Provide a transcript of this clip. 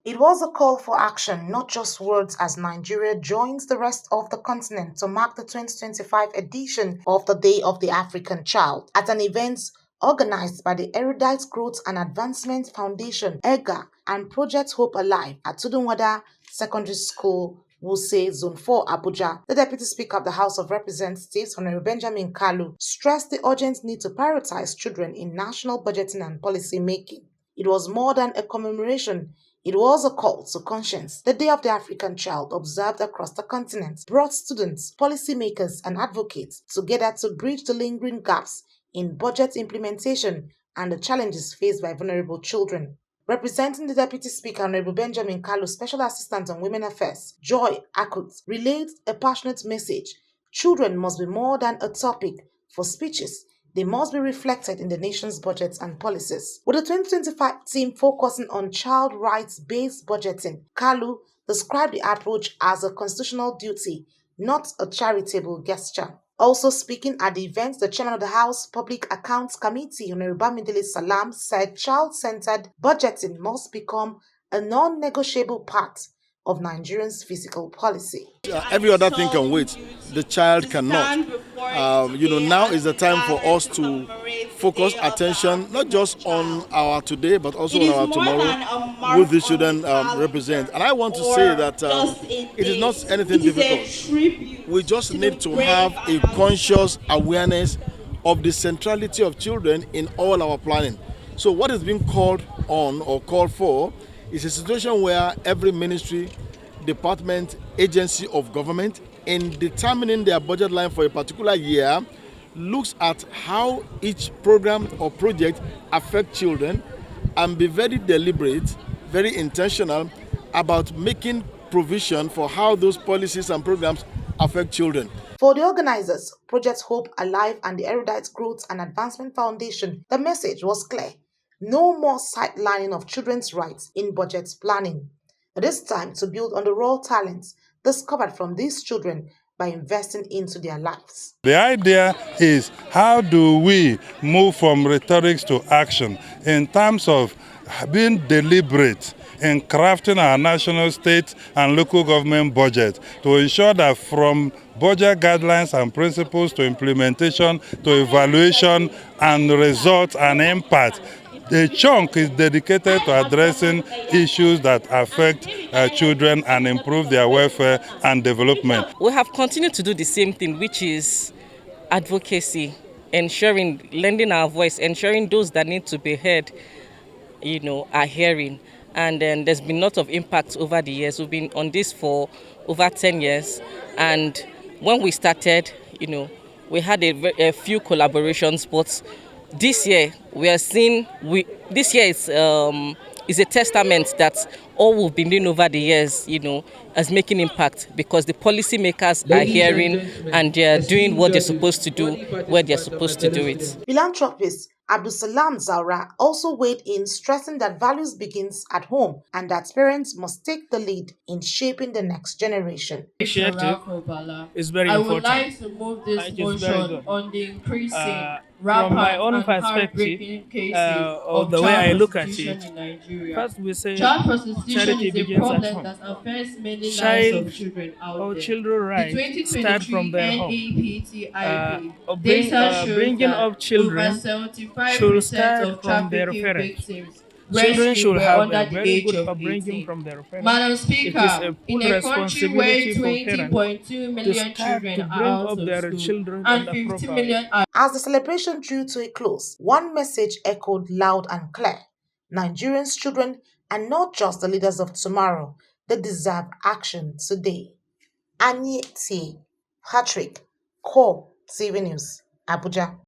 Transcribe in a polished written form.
It was a call for action, not just words, as Nigeria joins the rest of the continent to mark the 2025 edition of the Day of the African Child at an event organized by the Erudite Growth and Advancement Foundation, EGA, and Project Hope Alive at Tudunwada Secondary School, Wuse, Zone 4, Abuja. The Deputy Speaker of the House of Representatives, Honorable Benjamin Kalu, stressed the urgent need to prioritize children in national budgeting and policy making. It was more than a commemoration. It was a call to conscience. The Day of the African Child, observed across the continent, brought students, policymakers, and advocates together to bridge the lingering gaps in budget implementation and the challenges faced by vulnerable children. Representing the Deputy Speaker, Honorable Benjamin Kalu, Special Assistant on Women Affairs, Joy Akut, relayed a passionate message. Children must be more than a topic for speeches. They must be reflected in the nation's budgets and policies. With the 2025 theme focusing on child rights-based budgeting, Kalu described the approach as a constitutional duty, not a charitable gesture. Also speaking at the event, the chairman of the House Public Accounts Committee, Honorable Bamidele Salam, said child-centered budgeting must become a non-negotiable part of Nigerians' fiscal policy. Every other thing can wait. The child cannot. Now is the time for us to focus attention not just on our today, but also on our tomorrow, who these children represent. And I want to say that it is not anything difficult. We just need to have a conscious awareness of the centrality of children in all our planning. So what is being called on or called for is a situation where every ministry, department, agency of government, in determining their budget line for a particular year, looks at how each program or project affects children and be very deliberate, very intentional about making provision for how those policies and programs affect children. For the organizers, Project Hope Alive and the Erudite Growth and Advancement Foundation, the message was clear. No more sidelining of children's rights in budget planning. It is time to build on the raw talents discovered from these children by investing into their lives. The idea is, how do we move from rhetoric to action in terms of being deliberate in crafting our national, state, and local government budget to ensure that from budget guidelines and principles to implementation to evaluation and results and impact, the chunk is dedicated to addressing issues that affect children and improve their welfare and development. We have continued to do the same thing, which is advocacy, ensuring, lending our voice, ensuring those that need to be heard, are hearing. And then there's been lots of impact over the years. We've been on this for over 10 years. And when we started, we had a few collaborations, but this year we are seeing this year is a testament that all we've been doing over the years, is making impact, because the policymakers are hearing and they are doing what they're supposed to do where they're supposed to do it. Philanthropist Abdusalam Zaura also weighed in, stressing that values begins at home and that parents must take the lead in shaping the next generation. Initiative is very important. I would like to move this motion on the increasing from my own perspective of the way I look at it. First, we say child prostitution charity is a begins problem at home. that affects many lives of children out there. Children rights start from their home. Data shows Bringing that up children over 75% should start of from their trafficking parents. victims Children should were have under a the very age good of upbringing 18. from their parents. Madam It is Speaker, a in full a country where responsibility for parents 20.2 million to start children to are bring out up of their school children and in the 50 proper million way. are As the celebration drew to a close, one message echoed loud and clear. Nigerians' children are not just the leaders of tomorrow, they deserve action today. Annie T. Patrick, Core TV News, Abuja.